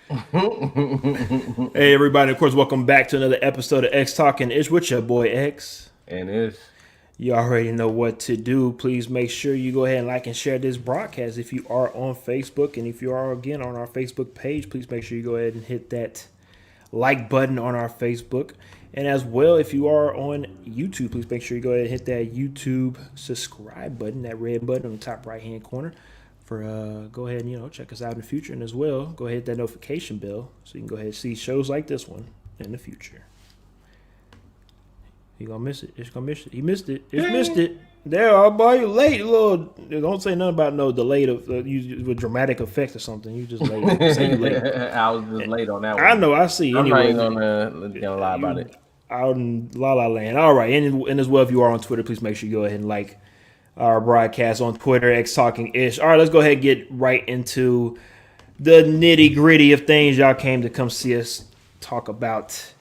Hey everybody, of course, welcome back to another episode of X Talking Ish with your boy X. And it's You already know what to do. Please make sure you go ahead and like and share this broadcast if you are on Facebook. And if you are again on our Facebook page, please make sure you go ahead and hit that like button on our Facebook. And as well, if you are on YouTube, please make sure you go ahead and hit that YouTube subscribe button, that red button on the top right hand corner. For go ahead and check us out in the future, and as well, go ahead and hit that notification bell so you can go ahead and see shows like this one in the future. He gonna miss it. It's gonna miss it. He missed it. It's missed it. There, oh boy, you late. Little, don't say nothing about no delayed with dramatic effect or something. You just late. Say you late. I was just late on that I one. know. I see. I'm not Anyway, even gonna lie about you it. out in La La Land. All right, and as well, if you are on Twitter, please make sure you go ahead and like our broadcast on Twitter, X Talking Ish. All right, let's go ahead and get right into the nitty gritty of things. Y'all came to come see us talk about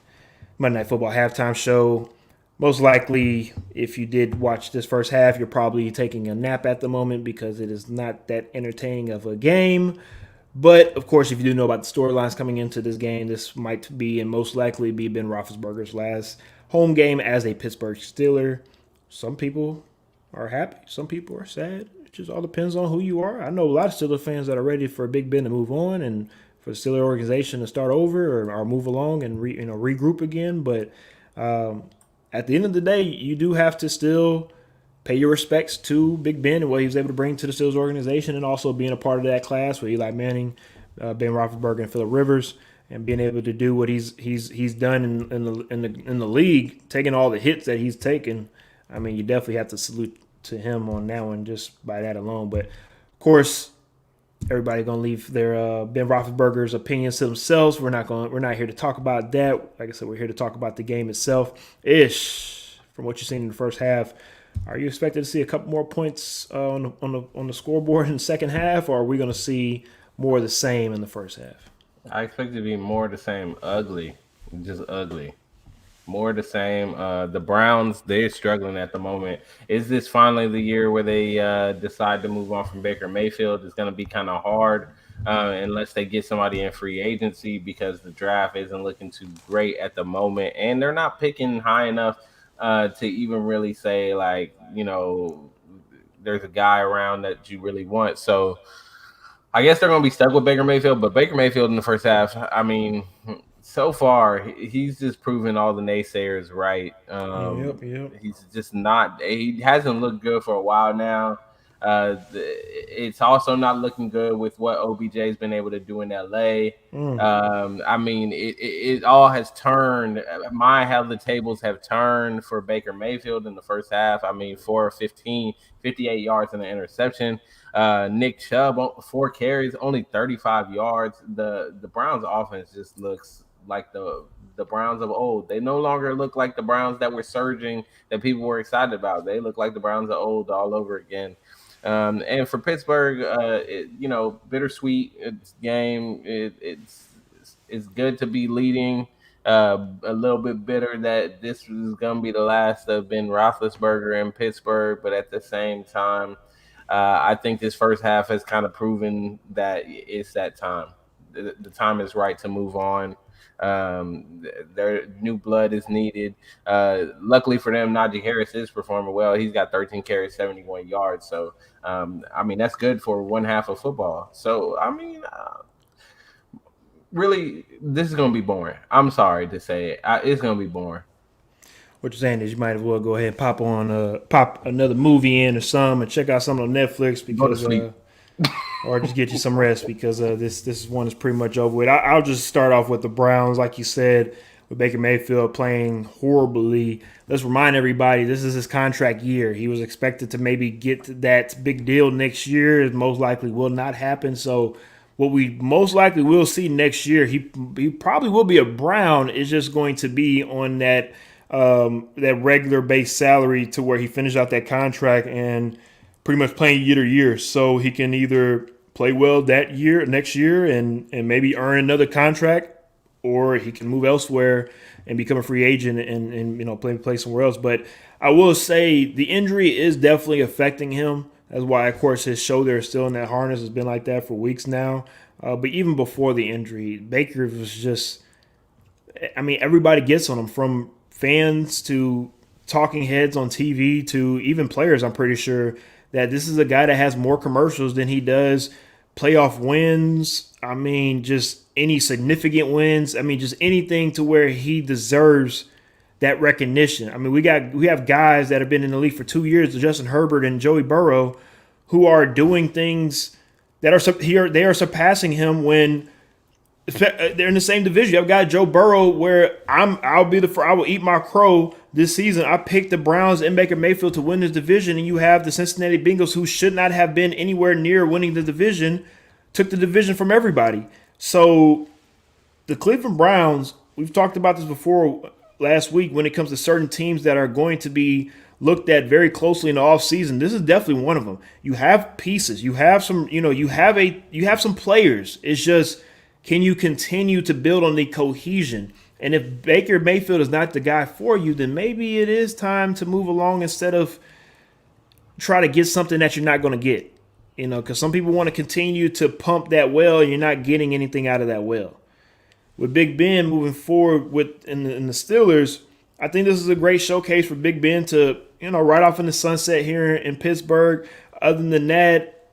Monday Night Football halftime show. Most likely, if you did watch this first half, you're probably taking a nap at the moment because it is not that entertaining of a game. But of course, if you do know about the storylines coming into this game, this might be and most likely be Ben Roethlisberger's last home game as a Pittsburgh Steeler. Some people are happy, some people are sad. It just all depends on who you are. I know a lot of Steeler fans that are ready for Big Ben to move on and for the Steeler organization to start over or move along and regroup again. But at the end of the day, you do have to still pay your respects to Big Ben and what he was able to bring to the Steelers organization, and also being a part of that class with Eli Manning, Ben Roethlisberger, and Phillip Rivers, and being able to do what he's done in the league, taking all the hits that he's taken. I mean, you definitely have to salute to him on that one just by that alone. But of course, everybody gonna leave their Ben Roethlisberger's opinions to themselves. We're not here to talk about that. Like I said, we're here to talk about the game itself. Ish, from what you've seen in the first half, are you expected to see a couple more points on the scoreboard in the second half, or are we gonna see more of the same in the first half? I expect it to be more of the same, ugly, just ugly. More of the same. The Browns, they're struggling at the moment. Is this finally the year where they decide to move on from Baker Mayfield? It's going to be kind of hard unless they get somebody in free agency because the draft isn't looking too great at the moment. And they're not picking high enough to even really say, like, there's a guy around that you really want. So I guess they're going to be stuck with Baker Mayfield. But Baker Mayfield in the first half, I mean, so far he's just proven all the naysayers right. Yep. He's just not. He hasn't looked good for a while now. It's also not looking good with what OBJ's been able to do in LA. I mean, it all has turned. How the tables have turned for Baker Mayfield in the first half. I mean, 4 of 15, 58 yards and an interception. Nick Chubb, 4 carries, only 35 yards. The Browns offense just looks like the Browns of old. They no longer look like the Browns that were surging, that people were excited about. They look like the Browns of old all over again. And for Pittsburgh, bittersweet game. It's good to be leading. A little bit bitter that this is going to be the last of Ben Roethlisberger in Pittsburgh, but at the same time, I think this first half has kind of proven that it's that time. The time is right to move on. Their new blood is needed. Luckily for them, Najee Harris is performing well. He's got 13 carries, 71 yards. So, I mean, that's good for one half of football. So, I mean, really, this is going to be boring. I'm sorry to say it. It's going to be boring. What you're saying is you might as well go ahead and pop another movie in or some and check out something on Netflix Go to because sleep. or just get you some rest because this one is pretty much over with. I'll just start off with the Browns, like you said, with Baker Mayfield playing horribly. Let's remind everybody this is his contract year. He was expected to maybe get that big deal next year. It most likely will not happen. So what we most likely will see next year, he probably will be a Brown. It's just going to be on that regular base salary to where he finished out that contract and pretty much playing year to year. So he can either play well that year, next year, and maybe earn another contract, or he can move elsewhere and become a free agent and play somewhere else. But I will say the injury is definitely affecting him. That's why, of course, his shoulder is still in that harness. It's been like that for weeks now. But even before the injury, Baker was just, I mean, everybody gets on him, from fans to talking heads on TV to even players. I'm pretty sure that this is a guy that has more commercials than he does playoff wins. I mean, just any significant wins. I mean, just anything to where he deserves that recognition. I mean, we have guys that have been in the league for 2 years, Justin Herbert and Joey Burrow, who are doing things that are here. They are surpassing him when they're in the same division. I've got Joe Burrow, where I will eat my crow this season. I picked the Browns and Baker Mayfield to win this division, and you have the Cincinnati Bengals, who should not have been anywhere near winning the division, took the division from everybody. So the Cleveland Browns, we've talked about this before last week, when it comes to certain teams that are going to be looked at very closely in the offseason. This is definitely one of them. You have pieces. You have some, you have some players. It's just, can you continue to build on the cohesion? And if Baker Mayfield is not the guy for you, then maybe it is time to move along instead of try to get something that you're not going to get. Because some people want to continue to pump that well, and you're not getting anything out of that well. With Big Ben moving forward in the Steelers, I think this is a great showcase for Big Ben to, ride off in the sunset here in Pittsburgh. Other than that,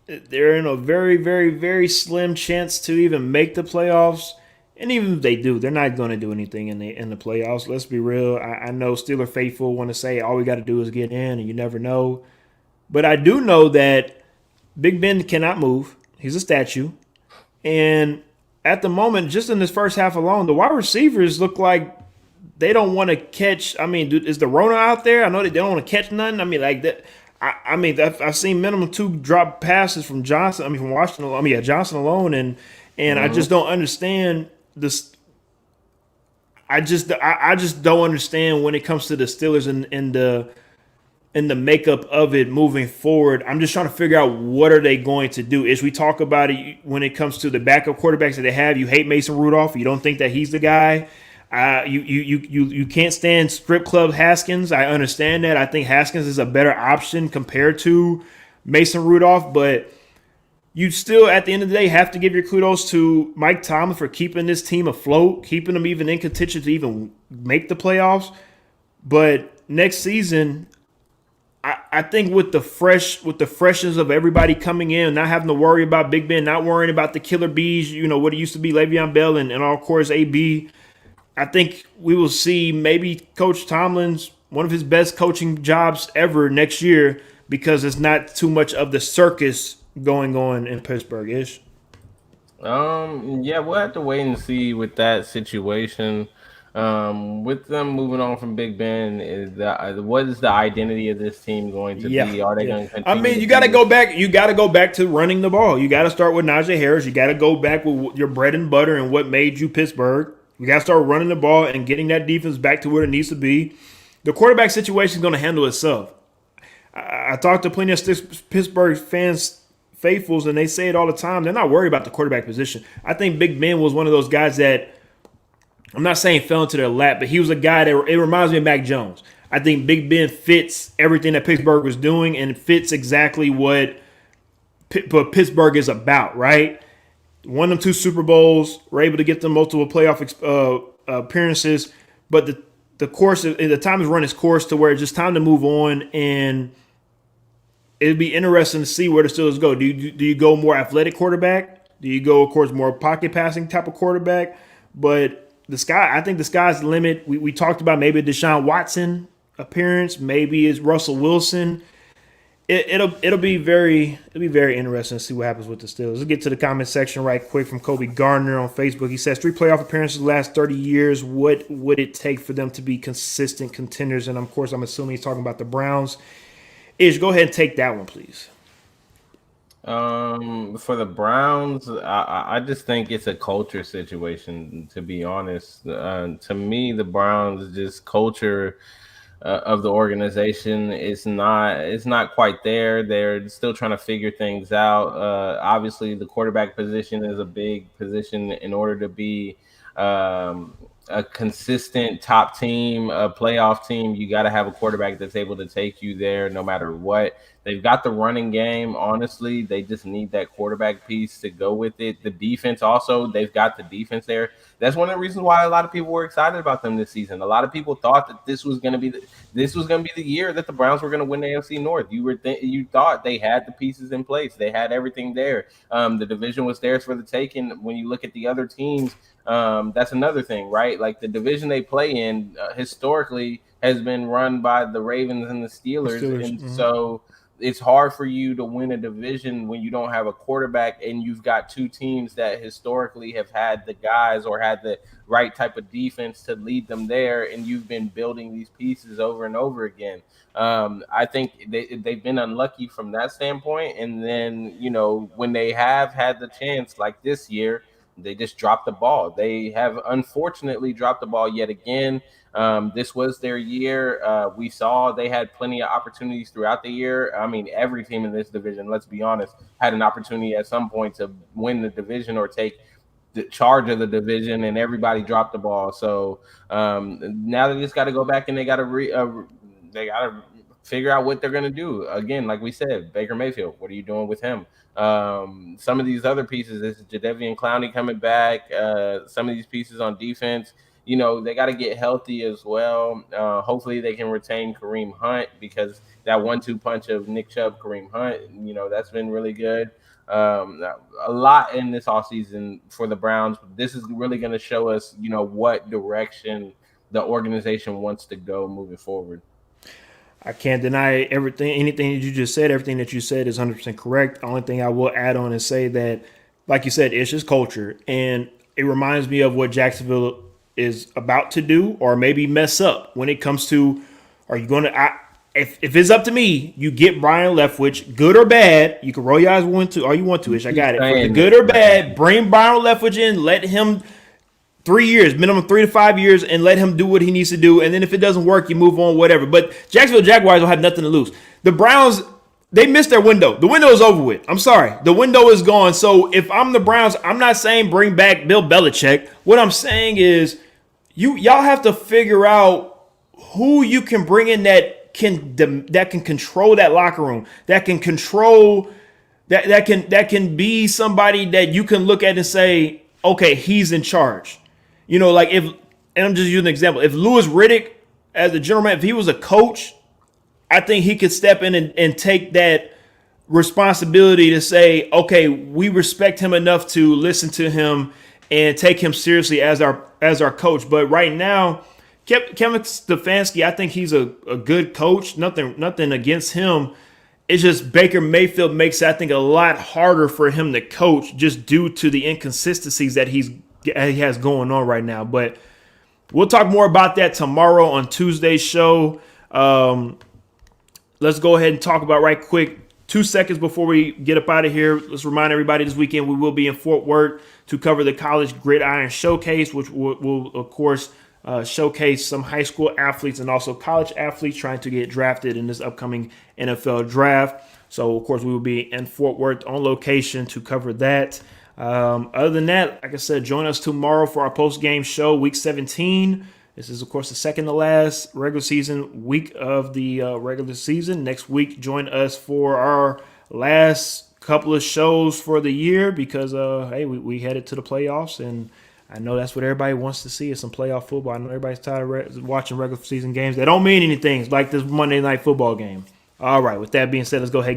they're in a very, very, very slim chance to even make the playoffs. And even if they do, they're not going to do anything in the playoffs. Let's be real. I know Steeler faithful want to say all we got to do is get in, and you never know. But I do know that Big Ben cannot move. He's a statue. And at the moment, just in this first half alone, the wide receivers look like they don't want to catch. I mean, is the Rona out there? I know they don't want to catch nothing. I mean, like that. I've seen minimum 2 drop passes from Johnson. From Washington. Johnson alone, and I just don't understand this. I just don't understand when it comes to the Steelers and the makeup of it moving forward. I'm just trying to figure out, what are they going to do? As we talk about it, when it comes to the backup quarterbacks that they have, you hate Mason Rudolph. You don't think that he's the guy. You can't stand strip club Haskins. I understand that. I think Haskins is a better option compared to Mason Rudolph, but you still, at the end of the day, have to give your kudos to Mike Tomlin for keeping this team afloat, keeping them even in contention to even make the playoffs. But next season, I think with the freshness of everybody coming in, not having to worry about Big Ben, not worrying about the killer bees, what it used to be, Le'Veon Bell and of course AB. I think we will see maybe Coach Tomlin's one of his best coaching jobs ever next year, because it's not too much of the circus going on in Pittsburgh-ish. Yeah, we'll have to wait and see with that situation. With them moving on from Big Ben, what is the identity of this team going to be? Are they going to continue? You got to go back. You got to go back to running the ball. You got to start with Najee Harris. You got to go back with your bread and butter and what made you Pittsburgh. You got to start running the ball and getting that defense back to where it needs to be. The quarterback situation is going to handle itself. I talked to plenty of Pittsburgh fans, faithfuls, and they say it all the time. They're not worried about the quarterback position. I think Big Ben was one of those guys that, I'm not saying fell into their lap, but he was a guy that, it reminds me of Mac Jones. I think Big Ben fits everything that Pittsburgh was doing, and fits exactly what Pittsburgh is about, right? Won them 2 Super Bowls, were able to get them multiple playoff appearances, but the time has run its course to where it's just time to move on, and it'd be interesting to see where the Steelers go. Do you go more athletic quarterback? Do you go, of course, more pocket passing type of quarterback? But I think the sky's the limit. We talked about maybe a Deshaun Watson appearance, maybe it's Russell Wilson. It'll be very interesting to see what happens with the Steelers. Let's get to the comment section right quick from Kobe Gardner on Facebook. He says 3 playoff appearances the last 30 years. What would it take for them to be consistent contenders? And of course, I'm assuming he's talking about the Browns. Ish, go ahead and take that one, please. For the Browns, I just think it's a culture situation, to be honest. To me, the Browns, just culture of the organization is not quite there. They're still trying to figure things out. Obviously, the quarterback position is a big position in order to be a consistent top team, a playoff team, you got to have a quarterback that's able to take you there no matter what. They've got the running game. Honestly, they just need that quarterback piece to go with it. The defense also, they've got the defense there. That's one of the reasons why a lot of people were excited about them this season. A lot of people thought that this was going to be the year that the Browns were going to win the AFC North. You thought they had the pieces in place. They had everything there. The division was theirs for the taking. When you look at the other teams, that's another thing, right? Like the division they play in historically has been run by the Ravens and the Steelers. And so it's hard for you to win a division when you don't have a quarterback and you've got two teams that historically have had the guys or had the right type of defense to lead them there, and you've been building these pieces over and over again. I think they've been unlucky from that standpoint. And then, when they have had the chance like this year, they just dropped the ball. They have unfortunately dropped the ball yet again. This was their year. We saw they had plenty of opportunities throughout the year. I mean, every team in this division, let's be honest, had an opportunity at some point to win the division or take the charge of the division, and everybody dropped the ball. So now they just got to go back and they got to figure out what they're going to do. Again, like we said, Baker Mayfield, what are you doing with him? Some of these other pieces, this is Jadeveon Clowney coming back. Some of these pieces on defense, they got to get healthy as well. Hopefully they can retain Kareem Hunt, because that 1-2 punch of Nick Chubb, Kareem Hunt, that's been really good. A lot in this offseason for the Browns. This is really going to show us, what direction the organization wants to go moving forward. I can't deny anything that you just said. Everything that you said is 100% correct. The only thing I will add on is say that, like you said, it's just culture. And it reminds me of what Jacksonville is about to do or maybe mess up when it comes to, are you going to, if it's up to me, you get Brian Leftwich, good or bad. You can roll your eyes all you want to, Ish. I got it. For the good or bad, bring Brian Leftwich in, let him 3 years, minimum 3 to 5 years, and let him do what he needs to do. And then if it doesn't work, you move on, whatever. But Jacksonville Jaguars will have nothing to lose. The Browns, they missed their window. The window is over with. I'm sorry. The window is gone. So if I'm the Browns, I'm not saying bring back Bill Belichick. What I'm saying is y'all have to figure out who you can bring in that can control that locker room, that can control that can be somebody that you can look at and say, okay, he's in charge. Like and I'm just using an example. If Louis Riddick, as the general manager, if he was a coach, I think he could step in and take that responsibility to say, okay, we respect him enough to listen to him and take him seriously as our coach. But right now, Kevin Stefanski, I think he's a good coach. Nothing against him. It's just Baker Mayfield makes it, I think, a lot harder for him to coach just due to the inconsistencies that he has going on right now. But we'll talk more about that tomorrow on Tuesday's show. Let's go ahead and talk about right quick, 2 seconds before we get up out of here. Let's remind everybody this weekend we will be in Fort Worth to cover the College Gridiron Showcase, which will of course, showcase some high school athletes and also college athletes trying to get drafted in this upcoming NFL draft. So, of course, we will be in Fort Worth on location to cover that. Other than that, like I said, join us tomorrow for our post-game show, Week 17. This is, of course, the second to last regular season week of the regular season. Next week, join us for our last couple of shows for the year because, hey, we headed to the playoffs, and I know that's what everybody wants to see is some playoff football. I know everybody's tired of watching regular season games that don't mean anything like this Monday Night Football game. All right, with that being said, let's go ahead.